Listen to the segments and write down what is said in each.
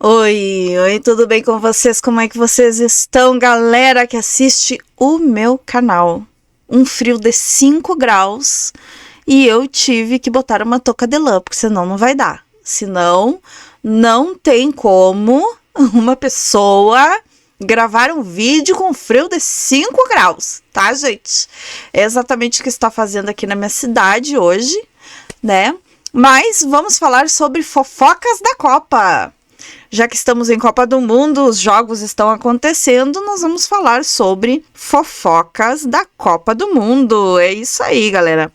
Oi, tudo bem com vocês? Como é que vocês estão, galera que assiste o meu canal? Um frio de 5 graus e eu tive que botar uma touca de lã, porque senão não vai dar. Senão, não tem como uma pessoa gravar um vídeo com frio de 5 graus, tá, gente? É exatamente o que está fazendo aqui na minha cidade hoje, né? Mas vamos falar sobre fofocas da Copa. Já que estamos em Copa do Mundo, os jogos estão acontecendo, nós vamos falar sobre fofocas da Copa do Mundo. É isso aí, galera.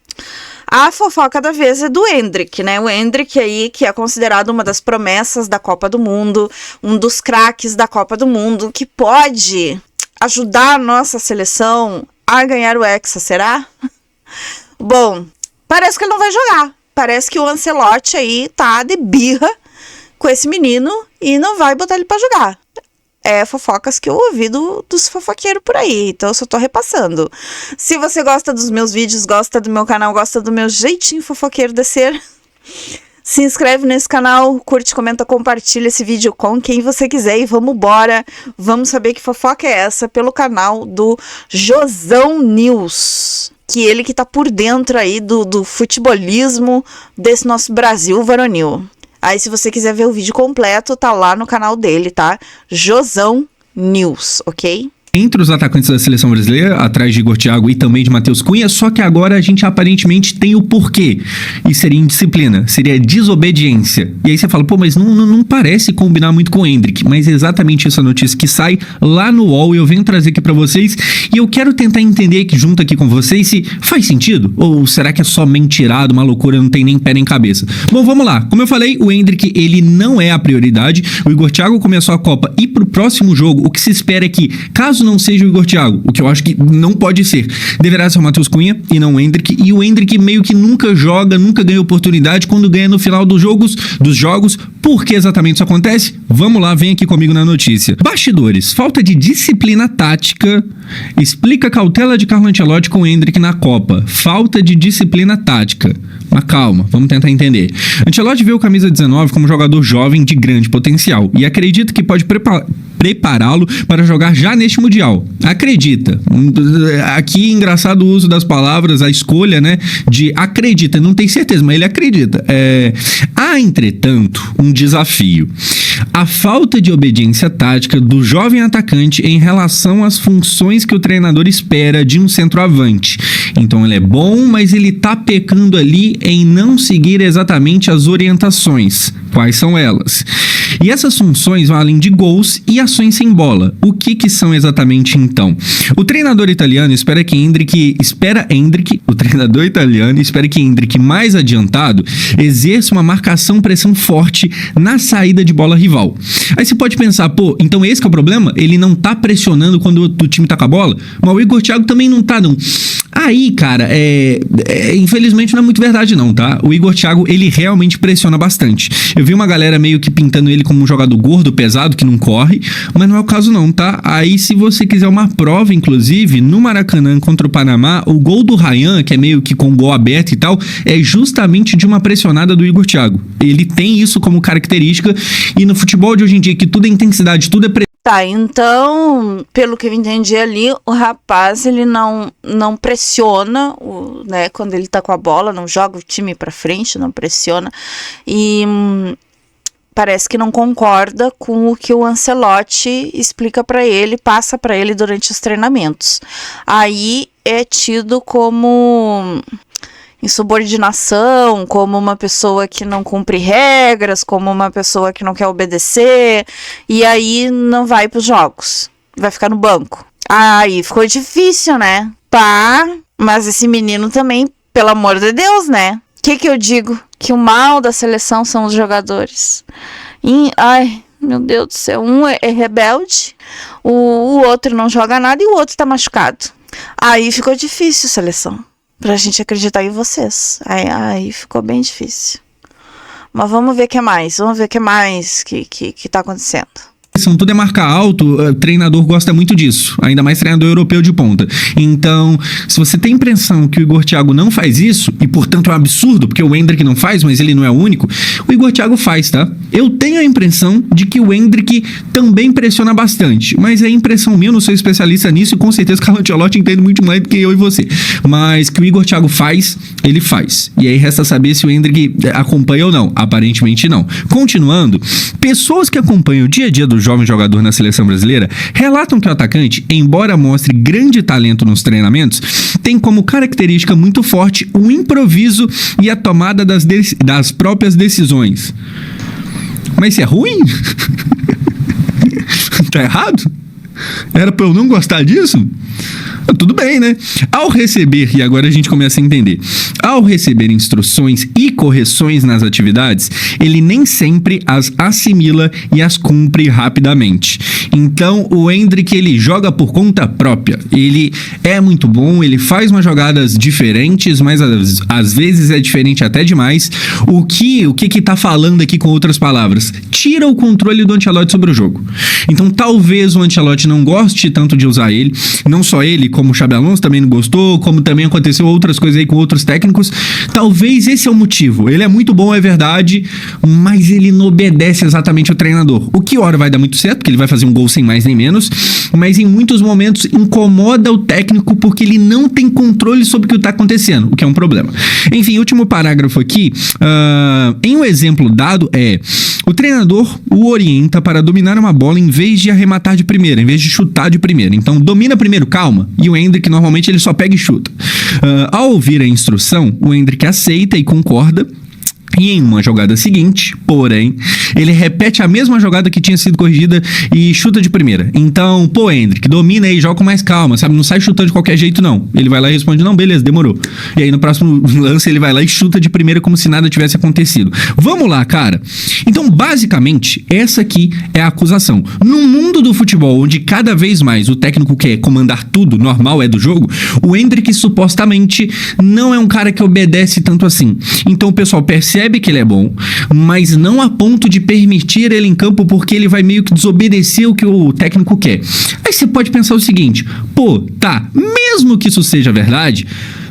A fofoca da vez é do Endrick, né? O Endrick aí, que é considerado uma das promessas da Copa do Mundo, um dos craques da Copa do Mundo, que pode ajudar a nossa seleção a ganhar o Hexa, será? Bom, parece que ele não vai jogar. Parece que o Ancelotti aí tá de birra com esse menino e não vai botar ele pra jogar. É fofocas que eu ouvi dos fofoqueiros por aí, então eu só tô repassando. Se você gosta dos meus vídeos, gosta do meu canal, gosta do meu jeitinho fofoqueiro de ser, se inscreve nesse canal, curte, comenta, compartilha esse vídeo com quem você quiser e vamos embora. Vamos saber que fofoca é essa pelo canal do Josão News. Que ele que tá por dentro aí do futebolismo desse nosso Brasil varonil. Aí, se você quiser ver o vídeo completo, tá lá no canal dele, tá? Josão News, ok? Entre os atacantes da seleção brasileira, atrás de Igor Thiago e também de Matheus Cunha, só que agora a gente aparentemente tem o porquê. E seria indisciplina, seria desobediência. E aí você fala, pô, mas não parece combinar muito com o Endrick. Mas é exatamente essa notícia que sai lá no UOL e eu venho trazer aqui pra vocês. E eu quero tentar entender aqui, junto aqui com vocês, se faz sentido? Ou será que é só mentirado, uma loucura, não tem nem pé nem cabeça? Bom, vamos lá. Como eu falei, o Endrick, ele não é a prioridade. O Igor Thiago começou a Copa e pro próximo jogo, o que se espera é que, caso não seja o Igor Thiago, o que eu acho que não pode ser, deverá ser o Matheus Cunha e não o Endrick, e o Endrick meio que nunca joga, nunca ganha oportunidade, quando ganha no final dos jogos. Por que exatamente isso acontece? Vamos lá, vem aqui comigo na notícia. Bastidores, falta de disciplina tática explica cautela de Carlo Ancelotti com o Endrick na Copa. Falta de disciplina tática. Mas calma, vamos tentar entender. Ancelotti vê o camisa 19 como jogador jovem de grande potencial e acredita que pode prepará-lo para jogar já neste Mundial. Acredita. Aqui, engraçado o uso das palavras, a escolha, né, de acredita. Não tem certeza, mas ele acredita. Há, entretanto, um desafio. A falta de obediência tática do jovem atacante em relação às funções que o treinador espera de um centroavante. Então ele é bom, mas ele tá pecando ali em não seguir exatamente as orientações. Quais são elas? E essas funções vão além de gols e ações sem bola. O que são exatamente então? O treinador italiano espera que Endrick, mais adiantado, exerça uma marcação-pressão forte na saída de bola rival. Aí você pode pensar, pô, então esse que é o problema? Ele não tá pressionando quando o time tá com a bola? Mas o Igor Thiago também não tá, não. Aí, cara, infelizmente não é muito verdade não, tá? O Igor Thiago, ele realmente pressiona bastante. Eu vi uma galera meio que pintando ele como um jogador gordo, pesado, que não corre, mas não é o caso não, tá? Aí, se você quiser uma prova, inclusive, no Maracanã contra o Panamá, o gol do Ryan, que é meio que com gol aberto e tal, é justamente de uma pressionada do Igor Thiago. Ele tem isso como característica e no futebol de hoje em dia, que tudo é intensidade, tudo é Tá, então, pelo que eu entendi ali, o rapaz, ele não pressiona, né, quando ele tá com a bola, não joga o time pra frente, não pressiona, e parece que não concorda com o que o Ancelotti explica pra ele, passa pra ele durante os treinamentos. Aí é tido como insubordinação, como uma pessoa que não cumpre regras, como uma pessoa que não quer obedecer, e aí não vai pros jogos, vai ficar no banco. Aí ficou difícil, né? Tá, mas esse menino também, pelo amor de Deus, né? O que eu digo? Que o mal da seleção são os jogadores. Ai, meu Deus do céu, um é rebelde, o outro não joga nada e o outro tá machucado. Aí ficou difícil, seleção. Pra gente acreditar em vocês. Aí ficou bem difícil. Mas vamos ver o que mais. Vamos ver o que mais que tá acontecendo. tudo é marca alto, treinador gosta muito disso, ainda mais treinador europeu de ponta. Então, se você tem a impressão que o Igor Thiago não faz isso, e portanto é um absurdo, porque o Endrick não faz, mas ele não é o único, o Igor Thiago faz, tá? Eu tenho a impressão de que o Endrick também pressiona bastante, mas é impressão minha, eu não sou especialista nisso, e com certeza o Carlo Ancelotti entende muito mais do que eu e você. Mas que o Igor Thiago faz, ele faz. E aí resta saber se o Endrick acompanha ou não. Aparentemente não. Continuando, pessoas que acompanham o dia a dia do jovem jogador na seleção brasileira relatam que o atacante, embora mostre grande talento nos treinamentos, tem como característica muito forte o improviso e a tomada das próprias decisões. Mas isso é ruim? Tá errado? Era pra eu não gostar disso? Tudo bem, né? Ao receber, e agora a gente começa a entender, ao receber instruções e correções nas atividades, ele nem sempre as assimila e as cumpre rapidamente. Então, o Endrick, ele joga por conta própria. Ele é muito bom, ele faz umas jogadas diferentes, mas às vezes é diferente até demais. O que tá falando aqui com outras palavras? Tira o controle do Ancelotti sobre o jogo. Então, talvez o Ancelotti não goste tanto de usar ele, não só ele, como o Xabi Alonso também não gostou, como também aconteceu outras coisas aí com outros técnicos. Talvez esse é o motivo. Ele é muito bom, é verdade, mas ele não obedece exatamente o treinador. O que hora vai dar muito certo, porque ele vai fazer um gol sem mais nem menos, mas em muitos momentos incomoda o técnico porque ele não tem controle sobre o que está acontecendo, o que é um problema. Enfim, último parágrafo aqui. Em um exemplo dado o treinador o orienta para dominar uma bola em vez de arrematar de primeira, em vez de chutar de primeira. Então, domina primeiro, calma. E o Endrick, normalmente, ele só pega e chuta. Ao ouvir a instrução, o Endrick aceita e concorda. E em uma jogada seguinte, porém, ele repete a mesma jogada que tinha sido corrigida e chuta de primeira. Então, Endrick, domina aí, joga com mais calma, sabe? Não sai chutando de qualquer jeito, não. Ele vai lá e responde, não, beleza, demorou. E aí no próximo lance ele vai lá e chuta de primeira como se nada tivesse acontecido. Vamos lá, cara. Então, basicamente, essa aqui é a acusação. No mundo do futebol, onde cada vez mais o técnico quer comandar tudo, normal é do jogo, o Endrick supostamente não é um cara que obedece tanto assim. Então o pessoal percebe que ele é bom, mas não a ponto de permitir ele em campo porque ele vai meio que desobedecer o que o técnico quer. Aí você pode pensar o seguinte, mesmo que isso seja verdade,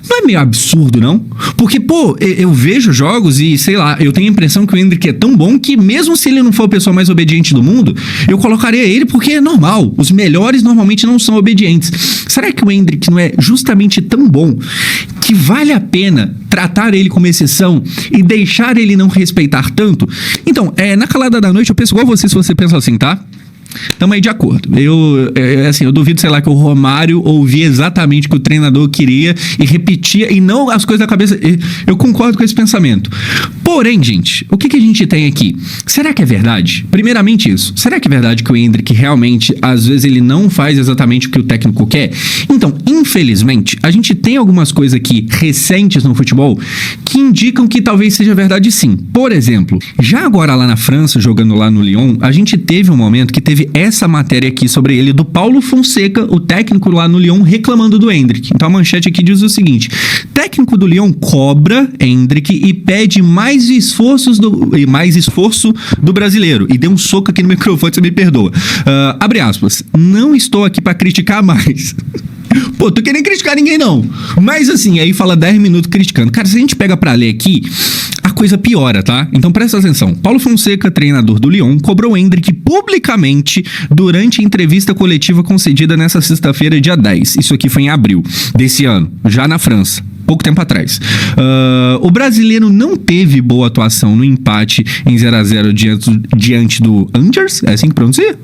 não é meio absurdo, não? Porque, eu vejo jogos e, sei lá, eu tenho a impressão que o Endrick é tão bom que mesmo se ele não for a pessoa mais obediente do mundo, eu colocaria ele porque é normal. Os melhores normalmente não são obedientes. Será que o Endrick não é justamente tão bom que vale a pena tratar ele como exceção e deixar ele não respeitar tanto? Então, na calada da noite eu penso igual você, se você pensa assim, tá? Tamo aí de acordo. Eu duvido, sei lá, que o Romário ouvia exatamente o que o treinador queria e repetia, e não as coisas da cabeça. Eu concordo com esse pensamento. Porém, gente, o que a gente tem aqui? Será que é verdade? Primeiramente isso. Será que é verdade que o Endrick realmente, às vezes, ele não faz exatamente o que o técnico quer? Então, infelizmente, a gente tem algumas coisas aqui recentes no futebol que indicam que talvez seja verdade sim. Por exemplo, já agora lá na França, jogando lá no Lyon, a gente teve um momento que teve essa matéria aqui sobre ele do Paulo Fonseca, o técnico lá no Lyon, reclamando do Endrick. Então a manchete aqui diz o seguinte: técnico do Lyon cobra Endrick e pede mais esforço do brasileiro. E deu um soco aqui no microfone, você me perdoa. Abre aspas. Não estou aqui para criticar mais. Tô querendo criticar ninguém não. Mas assim, aí fala 10 minutos criticando. Cara, se a gente pega pra ler aqui, a coisa piora, tá? Então presta atenção. Paulo Fonseca, treinador do Lyon, cobrou o Endrick publicamente durante a entrevista coletiva concedida nessa sexta-feira, dia 10. Isso aqui foi em abril desse ano, já na França. Pouco tempo atrás. O brasileiro não teve boa atuação no empate em 0-0 diante do Angers. É assim que pronuncia?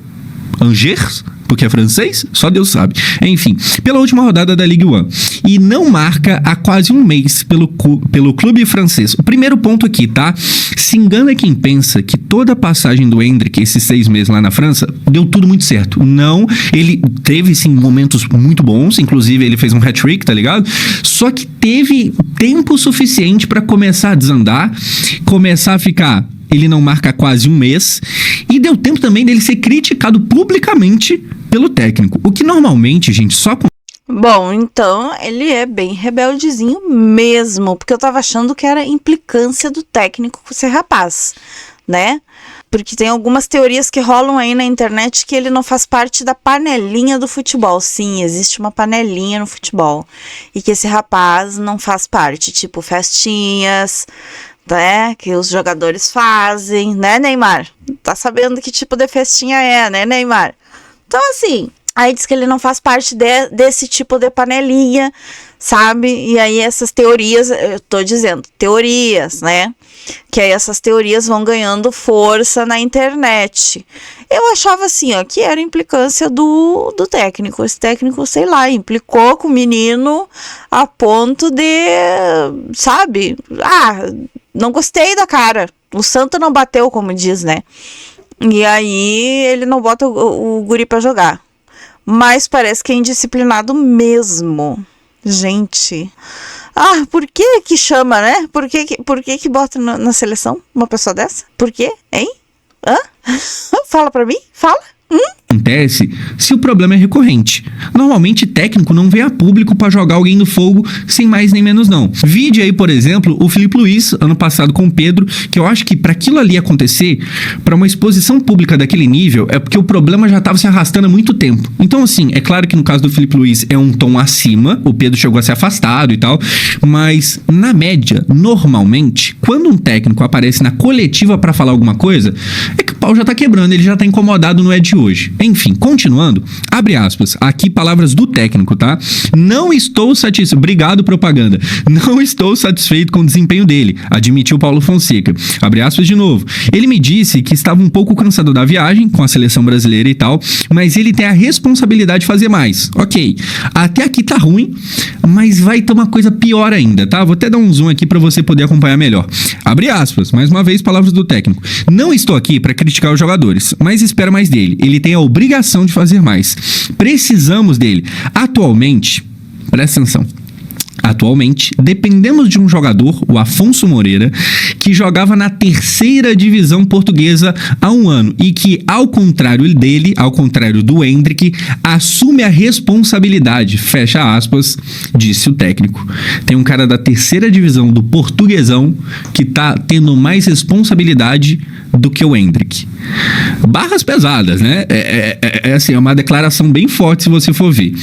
Angers? Porque é francês? Só Deus sabe. Enfim, pela última rodada da Ligue 1. E não marca há quase um mês pelo clube francês. O primeiro ponto aqui, tá? Se engana quem pensa que toda a passagem do Endrick, esses 6 meses lá na França, deu tudo muito certo. Não, ele teve, sim, momentos muito bons. Inclusive, ele fez um hat-trick, tá ligado? Só que teve tempo suficiente para começar a desandar, começar a ficar... Ele não marca há quase um mês. E deu tempo também dele ser criticado publicamente pelo técnico. O que normalmente, gente, só... Bom, então ele é bem rebeldezinho mesmo. Porque eu tava achando que era implicância do técnico com esse rapaz, né? Porque tem algumas teorias que rolam aí na internet que ele não faz parte da panelinha do futebol. Sim, existe uma panelinha no futebol. E que esse rapaz não faz parte, tipo festinhas, né, que os jogadores fazem, né, Neymar? Tá sabendo que tipo de festinha é, né, Neymar? Então, assim, aí diz que ele não faz parte desse tipo de panelinha, sabe? E aí essas teorias, eu tô dizendo, teorias, né? Que aí essas teorias vão ganhando força na internet. Eu achava assim, ó, que era implicância do técnico. Esse técnico, sei lá, implicou com o menino a ponto de, sabe? Não gostei da cara. O santo não bateu, como diz, né? E aí ele não bota o guri pra jogar. Mas parece que é indisciplinado mesmo. Gente... por que chama, né? Por que bota na seleção uma pessoa dessa? Por quê? Hein? Fala pra mim? Fala. Acontece se o problema é recorrente. Normalmente técnico não vem a público pra jogar alguém no fogo sem mais nem menos não. Vide aí, por exemplo, o Filipe Luís ano passado com o Pedro, que eu acho que pra aquilo ali acontecer, pra uma exposição pública daquele nível, é porque o problema já tava se arrastando há muito tempo. Então assim, é claro que no caso do Filipe Luís é um tom acima, o Pedro chegou a ser afastado e tal, mas na média, normalmente, quando um técnico aparece na coletiva pra falar alguma coisa, é que o pau já tá quebrando, ele já tá incomodado, não é de hoje. Enfim, continuando, abre aspas, aqui palavras do técnico, tá? Não estou satisfeito, obrigado propaganda, não estou satisfeito com o desempenho dele, admitiu Paulo Fonseca. Abre aspas de novo, ele me disse que estava um pouco cansado da viagem com a seleção brasileira e tal, mas ele tem a responsabilidade de fazer mais. Ok, até aqui tá ruim, mas vai ter uma coisa pior ainda, tá? Vou até dar um zoom aqui pra você poder acompanhar melhor. Abre aspas, mais uma vez palavras do técnico. Não estou aqui pra criticar os jogadores, mas espero mais dele. Ele tem a obrigação de fazer mais. Precisamos dele. Atualmente, presta atenção. Atualmente, dependemos de um jogador, o Afonso Moreira, que jogava na 3ª divisão portuguesa há um ano e que, ao contrário dele, ao contrário do Endrick, assume a responsabilidade, fecha aspas, disse o técnico. Tem um cara da 3ª divisão do Portuguesão que tá tendo mais responsabilidade do que o Endrick. Barras pesadas, né? É assim, é uma declaração bem forte se você for ver.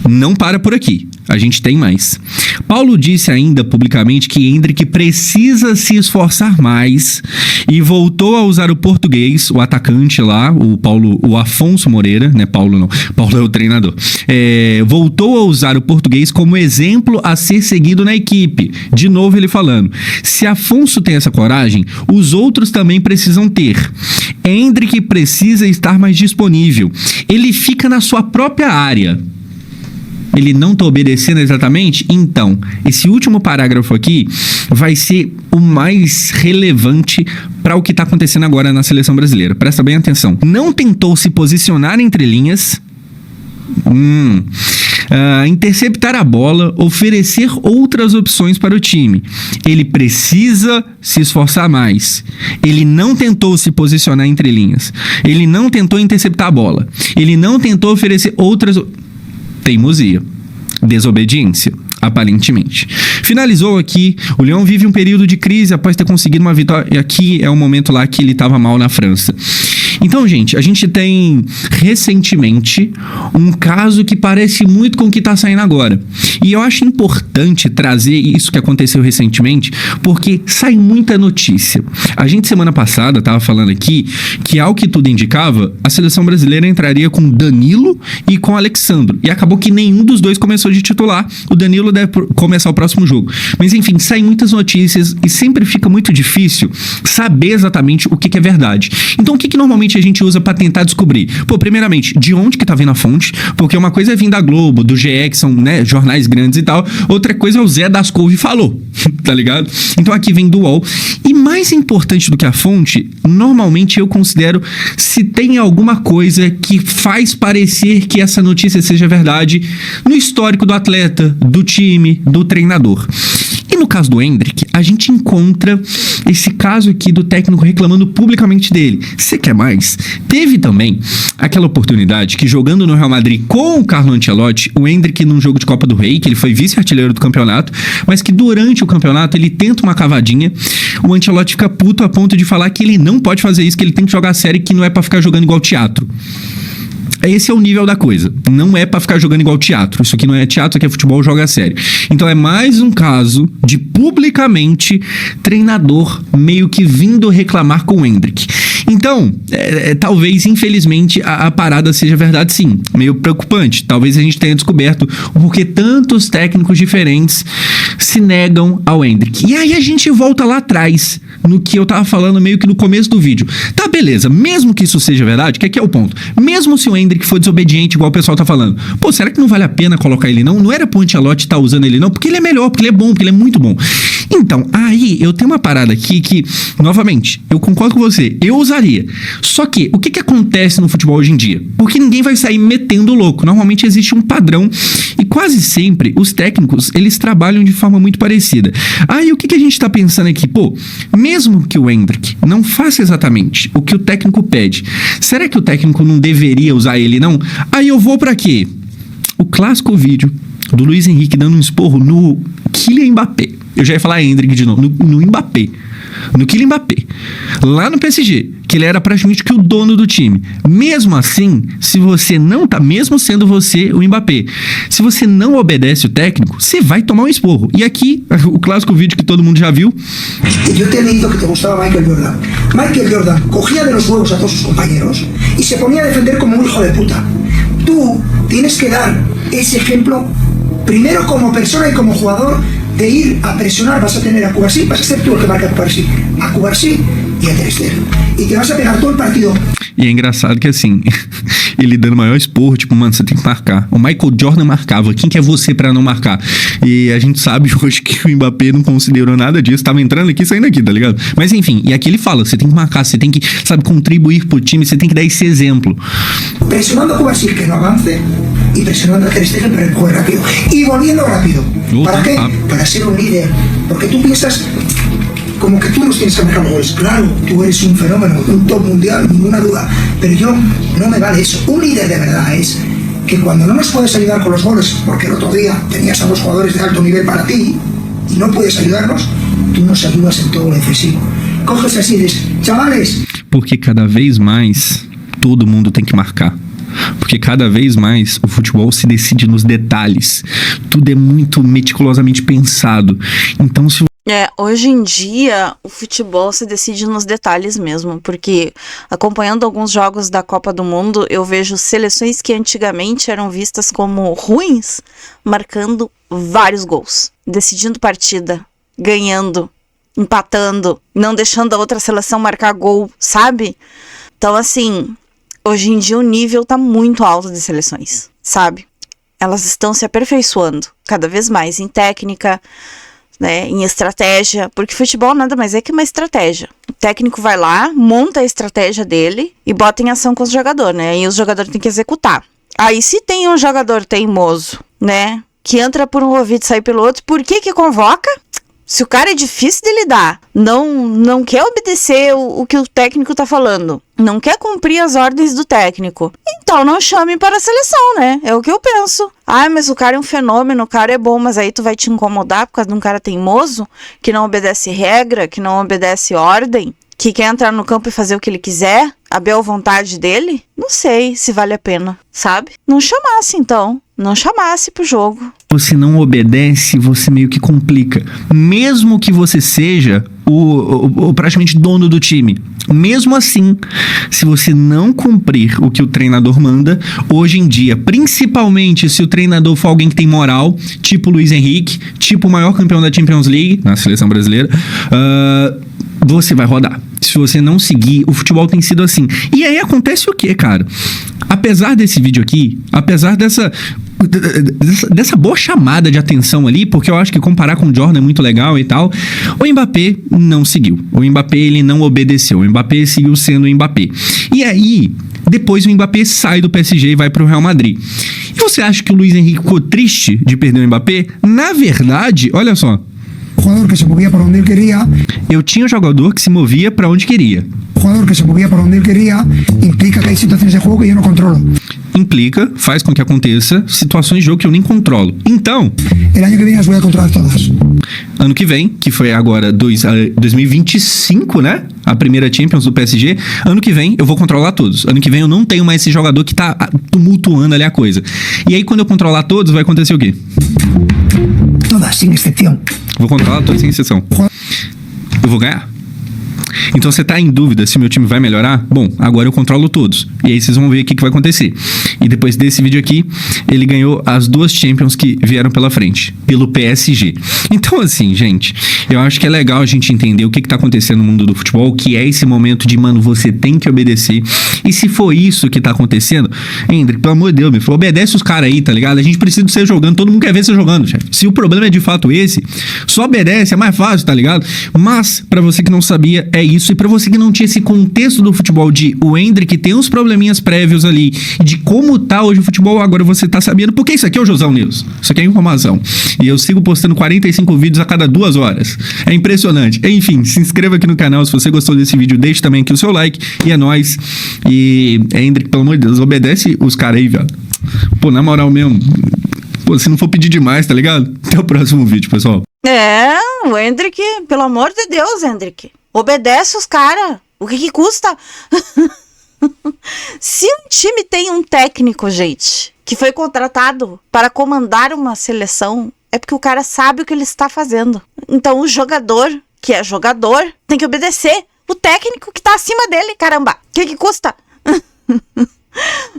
Não para por aqui. A gente tem mais. Paulo disse ainda publicamente que Endrick precisa se esforçar mais e voltou a usar o português, o atacante lá, o Afonso Moreira, né? Paulo não, Paulo é o treinador. Voltou a usar o português como exemplo a ser seguido na equipe. De novo ele falando, se Afonso tem essa coragem, os outros também precisam ter. Endrick precisa estar mais disponível. Ele fica na sua própria área. Ele não está obedecendo exatamente? Então, esse último parágrafo aqui vai ser o mais relevante para o que está acontecendo agora na seleção brasileira. Presta bem atenção. Não tentou se posicionar entre linhas, interceptar a bola, oferecer outras opções para o time. Ele precisa se esforçar mais. Ele não tentou se posicionar entre linhas. Ele não tentou interceptar a bola. Ele não tentou oferecer outras... Teimosia, desobediência, aparentemente. Finalizou aqui, o Lyon vive um período de crise após ter conseguido uma vitória, e aqui é o momento lá que ele estava mal na França. Então, gente, a gente tem recentemente um caso que parece muito com o que está saindo agora. E eu acho importante trazer isso que aconteceu recentemente, porque sai muita notícia. A gente, semana passada, estava falando aqui que, ao que tudo indicava, a seleção brasileira entraria com Danilo e com Alexandro. E acabou que nenhum dos dois começou de titular. O Danilo deve começar o próximo jogo. Mas, enfim, saem muitas notícias e sempre fica muito difícil saber exatamente o que é verdade. Então, o que normalmente a gente usa para tentar descobrir? Pô, primeiramente, de onde que tá vindo a fonte? Porque uma coisa é vir da Globo, do GE, que são, né, jornais grandes e tal. Outra coisa é o Zé das Couve falou, tá ligado? Então aqui vem do UOL. E mais importante do que a fonte, normalmente eu considero se tem alguma coisa que faz parecer que essa notícia seja verdade no histórico do atleta, do time, do treinador. E no caso do Endrick, a gente encontra esse caso aqui do técnico reclamando publicamente dele. Você quer mais? Teve também aquela oportunidade que, jogando no Real Madrid com o Carlo Ancelotti, o Endrick num jogo de Copa do Rei, que ele foi vice-artilheiro do campeonato, mas que durante o campeonato ele tenta uma cavadinha, o Ancelotti fica puto a ponto de falar que ele não pode fazer isso, que ele tem que jogar sério, que não é pra ficar jogando igual teatro. Esse é o nível da coisa. Não é pra ficar jogando igual teatro. Isso aqui não é teatro, isso aqui é futebol, joga sério. Então é mais um caso de publicamente treinador meio que vindo reclamar com o Endrick. Então, talvez, infelizmente, a parada seja verdade, sim. Meio preocupante. Talvez a gente tenha descoberto o porquê tantos técnicos diferentes se negam ao Endrick. E aí a gente volta lá atrás, no que eu tava falando meio que no começo do vídeo. Tá, beleza. Mesmo que isso seja verdade, que aqui é o ponto. Mesmo se o Endrick for desobediente, igual o pessoal tá falando, pô, será que não vale a pena colocar ele não? Não era pro Ancelotti tá usando ele não? Porque ele é melhor, porque ele é bom, porque ele é muito bom. Então, aí eu tenho uma parada aqui que, novamente, eu concordo com você, eu usaria. Só que, o que acontece no futebol hoje em dia? Porque ninguém vai sair metendo louco. Normalmente existe um padrão e quase sempre os técnicos, eles trabalham de forma muito parecida. Aí o que a gente tá pensando aqui? Pô, mesmo que o Endrick não faça exatamente o que o técnico pede, será que o técnico não deveria usar ele, não? Aí eu vou pra quê? O clássico vídeo do Luiz Henrique dando um esporro no Kylian Mbappé. Eu já ia falar Endrick de novo, no Mbappé. No Kylian Mbappé. Lá no PSG, que ele era praticamente que o dono do time. Mesmo assim, se você não tá, mesmo sendo você o Mbappé, se você não obedece o técnico, você vai tomar um esporro. E aqui, o clássico vídeo que todo mundo já viu. Eu te he leído que te gustaba Michael Jordan. Michael Jordan cogía de los huevos a todos sus compañeros y se ponía a defender como un hijo de puta. Tú tienes que dar ese ejemplo primero como persona y como jugador de ir a presionar. Vas a tener a Cubarsí, vas a ser tú el que marca a Cubarsí e a Ter Stegen. E te vas a pegar todo o partido. E é engraçado que assim, ele dando maior esporro, tipo, mano, você tem que marcar. O Michael Jordan marcava, quem que é você pra não marcar? E a gente sabe hoje que o Mbappé não considerou nada disso, tava entrando aqui e saindo aqui, tá ligado? Mas enfim, e aqui ele fala, você tem que marcar, você tem que, sabe, contribuir pro time, você tem que dar esse exemplo. Presionando a Cubarsí que não avance e presionando a Ter Stegen para empuje rápido. E volviendo rápido. ¿Para qué? Para ser un líder. Porque tú piensas como que tú nos tienes que marcar goles. Claro, tú eres un fenómeno, un top mundial, ninguna duda. Pero yo, no me vale eso. Un líder de verdad es que cuando no nos puedes ayudar con los goles, porque el otro día tenías a dos jugadores de alto nivel para ti y no puedes ayudarnos, tú nos ayudas en todo lo defensivo. Coges así y dices, chavales. Porque cada vez mais todo mundo tem que marcar. Porque cada vez mais o futebol se decide nos detalhes. Tudo é muito meticulosamente pensado. Então, se hoje em dia o futebol se decide nos detalhes mesmo, porque acompanhando alguns jogos da Copa do Mundo, eu vejo seleções que antigamente eram vistas como ruins, marcando vários gols, decidindo partida, ganhando, empatando, não deixando a outra seleção marcar gol, sabe? Então assim, hoje em dia o nível tá muito alto de seleções, sabe? Elas estão se aperfeiçoando cada vez mais em técnica, né, em estratégia, porque futebol nada mais é que uma estratégia. O técnico vai lá, monta a estratégia dele e bota em ação com os jogadores, né? E os jogadores têm que executar. Aí se tem um jogador teimoso, né, que entra por um ouvido e sai pelo outro, por que convoca? Se o cara é difícil de lidar, não quer obedecer o que o técnico tá falando, não quer cumprir as ordens do técnico, então não chame para a seleção, né? É o que eu penso. Ah, mas o cara é um fenômeno, o cara é bom, mas aí tu vai te incomodar por causa de um cara teimoso, que não obedece regra, que não obedece ordem, que quer entrar no campo e fazer o que ele quiser, a bel vontade dele? Não sei se vale a pena, sabe? Não chamasse então. Não chamasse pro jogo. Você não obedece, você meio que complica. Mesmo que você seja o praticamente dono do time. Mesmo assim, se você não cumprir o que o treinador manda, hoje em dia, principalmente se o treinador for alguém que tem moral, tipo Luiz Henrique, tipo o maior campeão da Champions League, na seleção brasileira, você vai rodar. Se você não seguir, o futebol tem sido assim. E aí acontece o quê, cara? Apesar desse vídeo aqui, apesar dessa boa chamada de atenção ali, porque eu acho que comparar com o Jordan é muito legal e tal, o Mbappé não seguiu. O Mbappé, ele não obedeceu. O Mbappé seguiu sendo o Mbappé. E aí, depois o Mbappé sai do PSG e vai pro Real Madrid. E você acha que o Luiz Henrique ficou triste de perder o Mbappé? Na verdade, olha só, Jugador que se movia para onde ele queria. Eu tinha um jogador que se movia para onde queria. Jugador que se movia para onde ele queria implica que há situações de jogo que eu não controlo. Implica, faz com que aconteça situações de jogo que eu nem controlo. Então, El año que viene las voy a controlar todas. ano que vem, que foi agora 2025, né? A primeira Champions do PSG. Ano que vem eu vou controlar todos. Ano que vem eu não tenho mais esse jogador que tá tumultuando ali a coisa. E aí quando eu controlar todos, vai acontecer o quê? Todas, sin excepción. Vou controlar todos sem exceção. Eu vou ganhar. Então você tá em dúvida se meu time vai melhorar? Bom, agora eu controlo todos. E aí vocês vão ver o que vai acontecer. E depois desse vídeo aqui, ele ganhou as 2 Champions que vieram pela frente, pelo PSG. Então assim, gente, eu acho que é legal a gente entender o que tá acontecendo no mundo do futebol, que é esse momento de, mano, você tem que obedecer. E se for isso que tá acontecendo, Hendrick, pelo amor de Deus, me falou, obedece os caras aí, tá ligado? A gente precisa de você jogando, todo mundo quer ver você jogando, chefe. Se o problema é de fato esse, só obedece, é mais fácil, tá ligado? Mas, pra você que não sabia, é isso. E pra você que não tinha esse contexto do futebol de o Hendrick tem uns probleminhas prévios ali, de como tá hoje o futebol, agora você tá sabendo, porque isso aqui é o Josão News. Isso aqui é informação. E eu sigo postando 45 vídeos a cada 2 horas. É impressionante. Enfim, se inscreva aqui no canal se você gostou desse vídeo, deixe também aqui o seu like. E é nóis. E Hendrick, pelo amor de Deus, obedece os caras aí, velho. Pô, na moral mesmo. Pô, se não for pedir demais, tá ligado? Até o próximo vídeo, pessoal. O Hendrick, pelo amor de Deus, Hendrick. Obedece os caras. O que custa? Se um time tem um técnico, gente, que foi contratado para comandar uma seleção, é porque o cara sabe o que ele está fazendo. Então o jogador, que é jogador, tem que obedecer o técnico que tá acima dele, caramba. O que custa?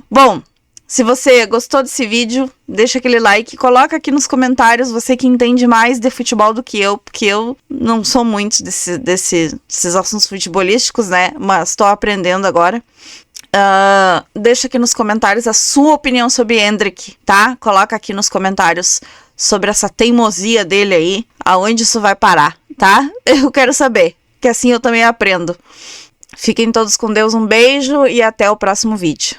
Bom, se você gostou desse vídeo, deixa aquele like, coloca aqui nos comentários, você que entende mais de futebol do que eu, porque eu não sou muito desses assuntos futebolísticos, né? Mas tô aprendendo agora. Deixa aqui nos comentários a sua opinião sobre Hendrick, tá? Coloca aqui nos comentários sobre essa teimosia dele aí, aonde isso vai parar, tá? Eu quero saber, que assim eu também aprendo. Fiquem todos com Deus, um beijo e até o próximo vídeo.